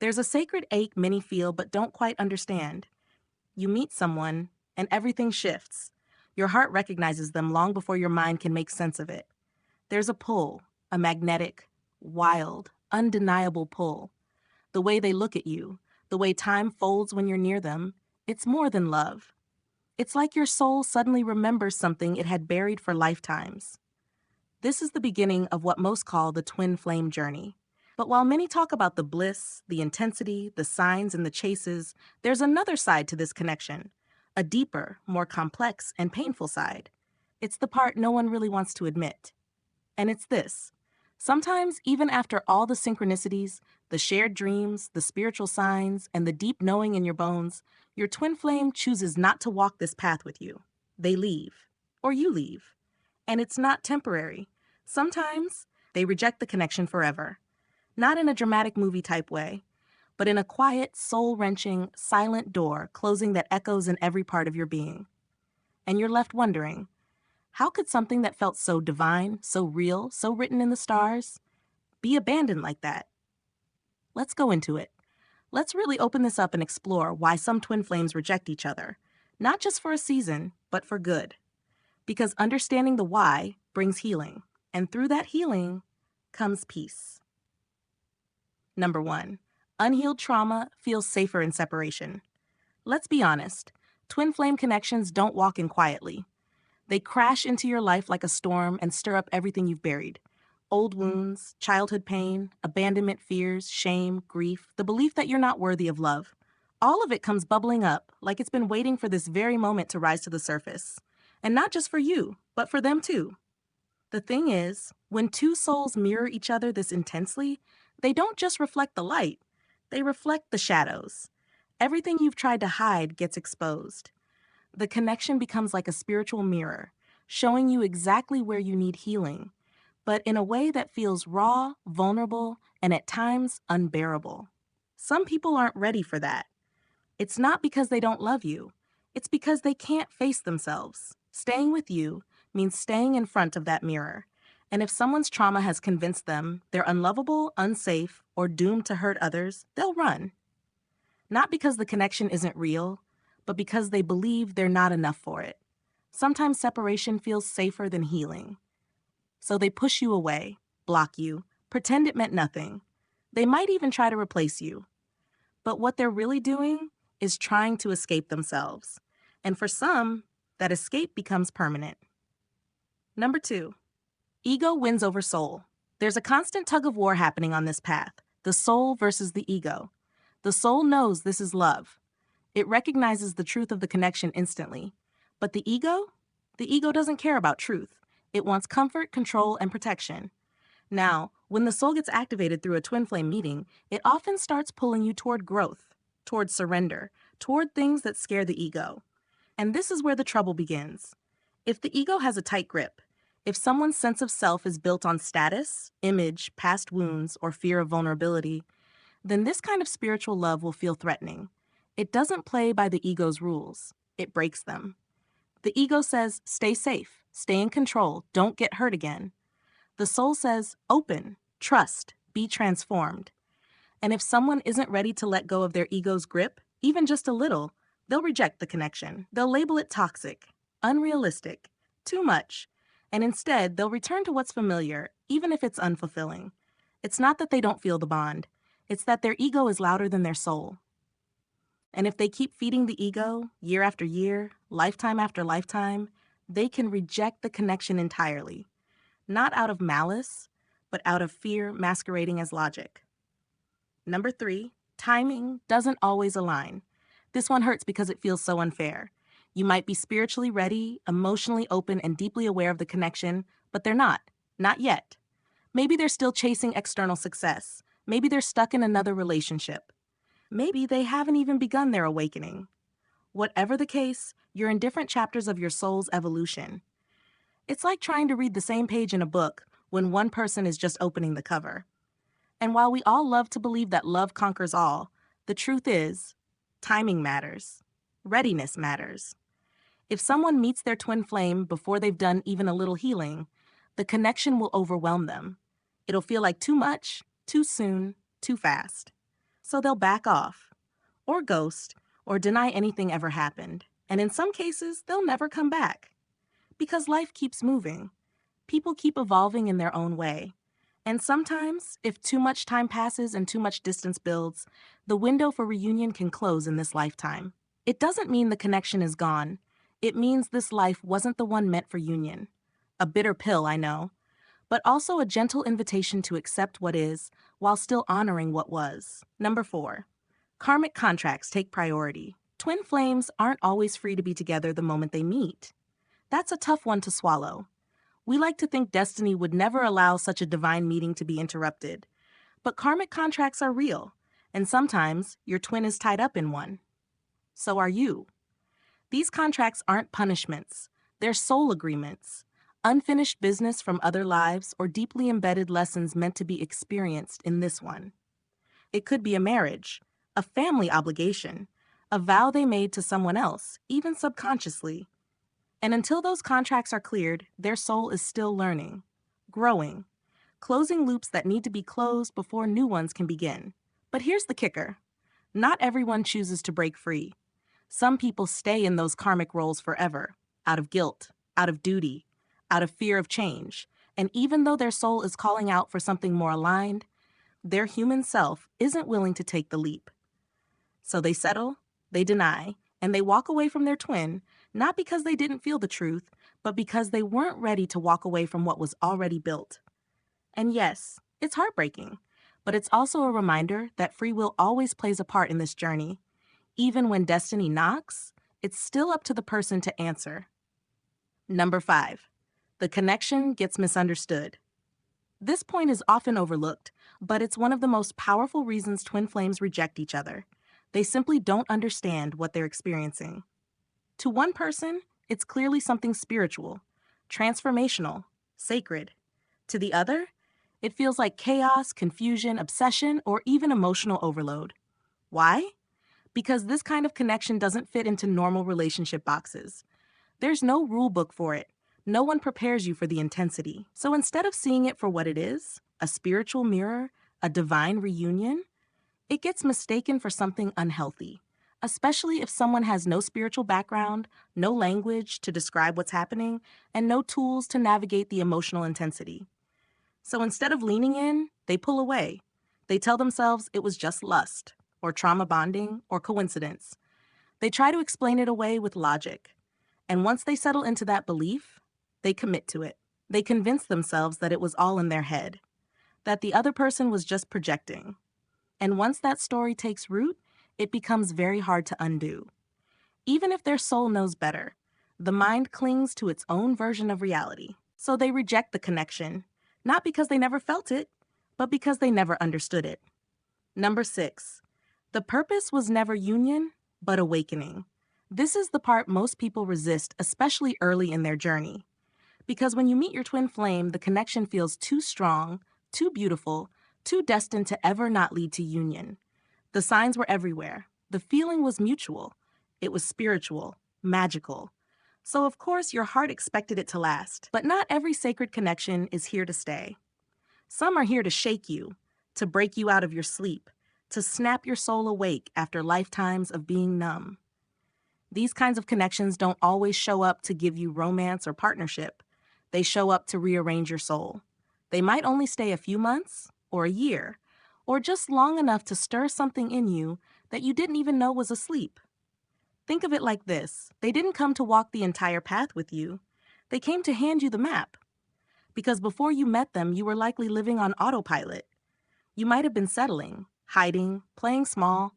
There's a sacred ache many feel but don't quite understand. You meet someone, and everything shifts. Your heart recognizes them long before your mind can make sense of it. There's a pull, a magnetic, wild, undeniable pull. The way they look at you, the way time folds when you're near them, it's more than love. It's like your soul suddenly remembers something it had buried for lifetimes. This is the beginning of what most call the twin flame journey. But while many talk about the bliss, the intensity, the signs, and the chases, there's another side to this connection, a deeper, more complex, and painful side. It's the part no one really wants to admit. And it's this. Sometimes, even after all the synchronicities, the shared dreams, the spiritual signs, and the deep knowing in your bones, your twin flame chooses not to walk this path with you. They leave. Or you leave. And it's not temporary. Sometimes, they reject the connection forever. Not in a dramatic movie type way, but in a quiet, soul-wrenching, silent door closing that echoes in every part of your being. And you're left wondering, how could something that felt so divine, so real, so written in the stars, be abandoned like that? Let's go into it. Let's really open this up and explore why some twin flames reject each other, not just for a season, but for good. Because understanding the why brings healing, and through that healing comes peace. Number 1, unhealed trauma feels safer in separation. Let's be honest, twin flame connections don't walk in quietly. They crash into your life like a storm and stir up everything you've buried. Old wounds, childhood pain, abandonment fears, shame, grief, the belief that you're not worthy of love. All of it comes bubbling up like it's been waiting for this very moment to rise to the surface. And not just for you, but for them too. The thing is, when two souls mirror each other this intensely, they don't just reflect the light, they reflect the shadows. Everything you've tried to hide gets exposed. The connection becomes like a spiritual mirror, showing you exactly where you need healing, but in a way that feels raw, vulnerable, and at times unbearable. Some people aren't ready for that. It's not because they don't love you. It's because they can't face themselves. Staying with you means staying in front of that mirror. And if someone's trauma has convinced them they're unlovable, unsafe, or doomed to hurt others, they'll run. Not because the connection isn't real, but because they believe they're not enough for it. Sometimes separation feels safer than healing. So they push you away, block you, pretend it meant nothing. They might even try to replace you. But what they're really doing is trying to escape themselves. And for some, that escape becomes permanent. Number 2, ego wins over soul. There's a constant tug of war happening on this path, the soul versus the ego. The soul knows this is love. It recognizes the truth of the connection instantly. But the ego? The ego doesn't care about truth. It wants comfort, control, and protection. Now, when the soul gets activated through a twin flame meeting, it often starts pulling you toward growth, toward surrender, toward things that scare the ego. And this is where the trouble begins. If the ego has a tight grip, if someone's sense of self is built on status, image, past wounds, or fear of vulnerability, then this kind of spiritual love will feel threatening. It doesn't play by the ego's rules. It breaks them. The ego says, stay safe, stay in control, don't get hurt again. The soul says, open, trust, be transformed. And if someone isn't ready to let go of their ego's grip, even just a little, they'll reject the connection. They'll label it toxic, unrealistic, too much. And instead, they'll return to what's familiar, even if it's unfulfilling. It's not that they don't feel the bond. It's that their ego is louder than their soul. And if they keep feeding the ego, year after year, lifetime after lifetime, they can reject the connection entirely. Not out of malice, but out of fear masquerading as logic. Number 3, timing doesn't always align. This one hurts because it feels so unfair. You might be spiritually ready, emotionally open, and deeply aware of the connection, but they're not. Not yet. Maybe they're still chasing external success. Maybe they're stuck in another relationship. Maybe they haven't even begun their awakening. Whatever the case, you're in different chapters of your soul's evolution. It's like trying to read the same page in a book when one person is just opening the cover. And while we all love to believe that love conquers all, the truth is, timing matters. Readiness matters. If someone meets their twin flame before they've done even a little healing, the connection will overwhelm them. It'll feel like too much, too soon, too fast. so they'll back off, or ghost, or deny anything ever happened. And in some cases, they'll never come back. Because life keeps moving. People keep evolving in their own way. And sometimes, if too much time passes and too much distance builds, the window for reunion can close in this lifetime. It doesn't mean the connection is gone. It means this life wasn't the one meant for union. A bitter pill, I know, but also a gentle invitation to accept what is while still honoring what was. Number 4, karmic contracts take priority. Twin flames aren't always free to be together the moment they meet. That's a tough one to swallow. We like to think destiny would never allow such a divine meeting to be interrupted. But karmic contracts are real, and sometimes your twin is tied up in one. So are you. These contracts aren't punishments. They're soul agreements, unfinished business from other lives or deeply embedded lessons meant to be experienced in this one. It could be a marriage, a family obligation, a vow they made to someone else, even subconsciously. And until those contracts are cleared, their soul is still learning, growing, closing loops that need to be closed before new ones can begin. But here's the kicker. Not everyone chooses to break free. Some people stay in those karmic roles forever, out of guilt, out of duty, out of fear of change. And even though their soul is calling out for something more aligned, their human self isn't willing to take the leap. So they settle, they deny, and they walk away from their twin, not because they didn't feel the truth, but because they weren't ready to walk away from what was already built. And yes, it's heartbreaking, but it's also a reminder that free will always plays a part in this journey. Even when destiny knocks, it's still up to the person to answer. Number 5, the connection gets misunderstood. This point is often overlooked, but it's one of the most powerful reasons twin flames reject each other. They simply don't understand what they're experiencing. To one person, it's clearly something spiritual, transformational, sacred. To the other, it feels like chaos, confusion, obsession, or even emotional overload. Why? Because this kind of connection doesn't fit into normal relationship boxes. There's no rule book for it. No one prepares you for the intensity. So instead of seeing it for what it is, a spiritual mirror, a divine reunion, it gets mistaken for something unhealthy, especially if someone has no spiritual background, no language to describe what's happening, and no tools to navigate the emotional intensity. So instead of leaning in, they pull away. They tell themselves it was just lust, or trauma bonding, or coincidence. They try to explain it away with logic. And once they settle into that belief, they commit to it. They convince themselves that it was all in their head, that the other person was just projecting. And once that story takes root, it becomes very hard to undo. Even if their soul knows better, the mind clings to its own version of reality. So they reject the connection, not because they never felt it, but because they never understood it. Number 6, the purpose was never union, but awakening. This is the part most people resist, especially early in their journey. Because when you meet your twin flame, the connection feels too strong, too beautiful, too destined to ever not lead to union. The signs were everywhere. The feeling was mutual. It was spiritual, magical. So of course your heart expected it to last. But not every sacred connection is here to stay. Some are here to shake you, to break you out of your sleep, to snap your soul awake after lifetimes of being numb. These kinds of connections don't always show up to give you romance or partnership. They show up to rearrange your soul. They might only stay a few months, or a year, or just long enough to stir something in you that you didn't even know was asleep. Think of it like this. They didn't come to walk the entire path with you. They came to hand you the map. Because before you met them, you were likely living on autopilot. You might have been settling, hiding, playing small.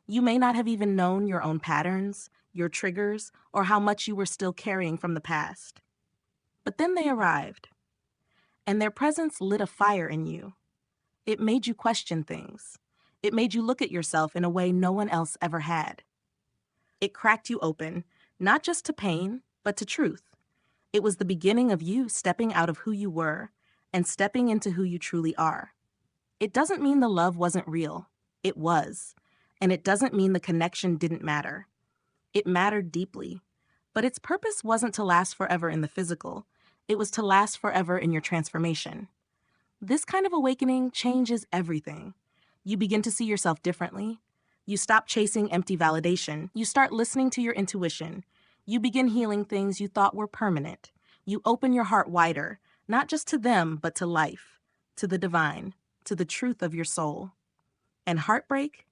You may not have even known your own patterns, your triggers, or how much you were still carrying from the past. But then they arrived, and their presence lit a fire in you. It made you question things. It made you look at yourself in a way no one else ever had. It cracked you open, not just to pain, but to truth. It was the beginning of you stepping out of who you were and stepping into who you truly are. It doesn't mean the love wasn't real. It was. And it doesn't mean the connection didn't matter. It mattered deeply. But its purpose wasn't to last forever in the physical. It was to last forever in your transformation. This kind of awakening changes everything. You begin to see yourself differently. You stop chasing empty validation. You start listening to your intuition. You begin healing things you thought were permanent. You open your heart wider, not just to them, but to life, to the divine, to the truth of your soul. And heartbreak,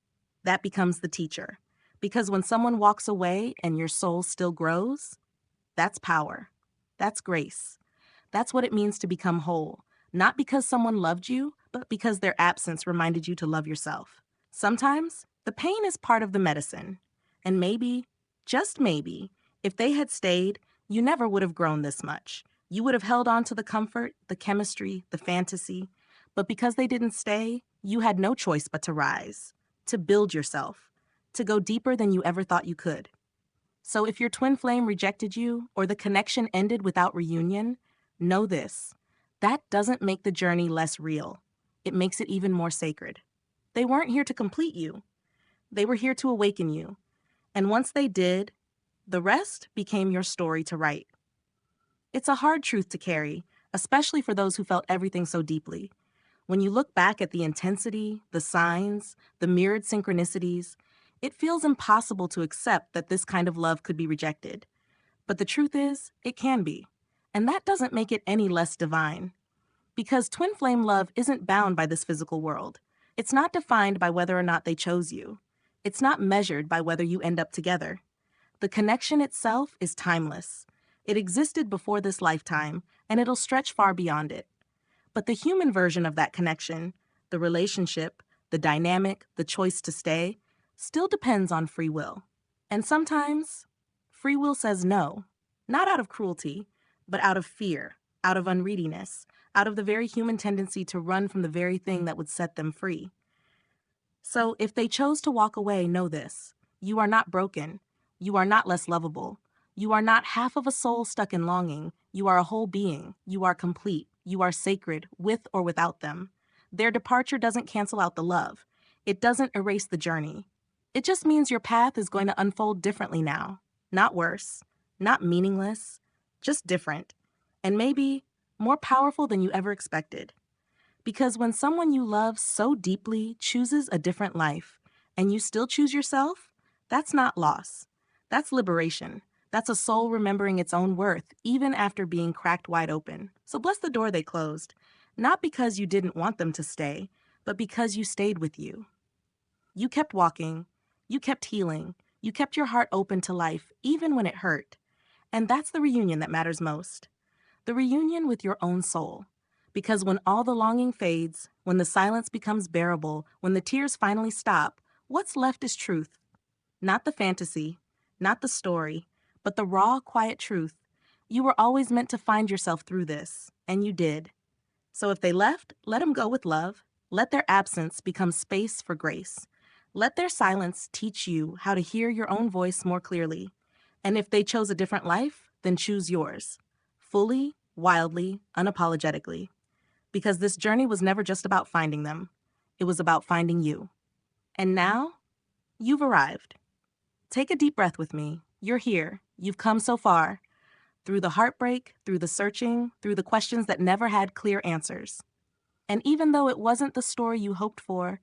that becomes the teacher. Because when someone walks away and your soul still grows, that's power. That's grace. That's what it means to become whole. Not because someone loved you, but because their absence reminded you to love yourself. Sometimes, the pain is part of the medicine. And maybe, just maybe, if they had stayed, you never would have grown this much. You would have held on to the comfort, the chemistry, the fantasy. But because they didn't stay, you had no choice but to rise, to build yourself, to go deeper than you ever thought you could. So if your twin flame rejected you or the connection ended without reunion, know this. That doesn't make the journey less real. It makes it even more sacred. They weren't here to complete you. They were here to awaken you. And once they did, the rest became your story to write. It's a hard truth to carry, especially for those who felt everything so deeply. When you look back at the intensity, the signs, the mirrored synchronicities, it feels impossible to accept that this kind of love could be rejected. But the truth is, it can be. And that doesn't make it any less divine. Because twin flame love isn't bound by this physical world. It's not defined by whether or not they chose you. It's not measured by whether you end up together. The connection itself is timeless. It existed before this lifetime, and it'll stretch far beyond it. But the human version of that connection, the relationship, the dynamic, the choice to stay, still depends on free will. And sometimes, free will says no, not out of cruelty, but out of fear, out of unreadiness, out of the very human tendency to run from the very thing that would set them free. So if they chose to walk away, know this. You are not broken. You are not less lovable. You are not half of a soul stuck in longing. You are a whole being. You are complete. You are sacred, with or without them. Their departure doesn't cancel out the love. It doesn't erase the journey. It just means your path is going to unfold differently now. Not worse, not meaningless, just different. And maybe more powerful than you ever expected. Because when someone you love so deeply chooses a different life, and you still choose yourself, that's not loss. That's liberation. That's a soul remembering its own worth, even after being cracked wide open. So bless the door they closed, not because you didn't want them to stay, but because you stayed with you. You kept walking, you kept healing, you kept your heart open to life, even when it hurt. And that's the reunion that matters most. The reunion with your own soul. Because when all the longing fades, when the silence becomes bearable, when the tears finally stop, what's left is truth. Not the fantasy, not the story, but the raw, quiet truth. You were always meant to find yourself through this, and you did. So if they left, let them go with love. Let their absence become space for grace. Let their silence teach you how to hear your own voice more clearly. And if they chose a different life, then choose yours. Fully, wildly, unapologetically. Because this journey was never just about finding them. It was about finding you. And now, you've arrived. Take a deep breath with me. You're here. You've come so far. Through the heartbreak, through the searching, through the questions that never had clear answers. And even though it wasn't the story you hoped for,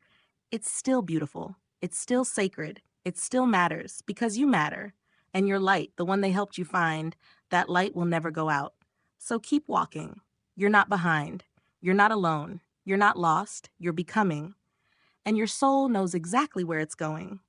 it's still beautiful. It's still sacred. It still matters because you matter. And your light, the one they helped you find, that light will never go out. So keep walking. You're not behind. You're not alone. You're not lost. You're becoming. And your soul knows exactly where it's going.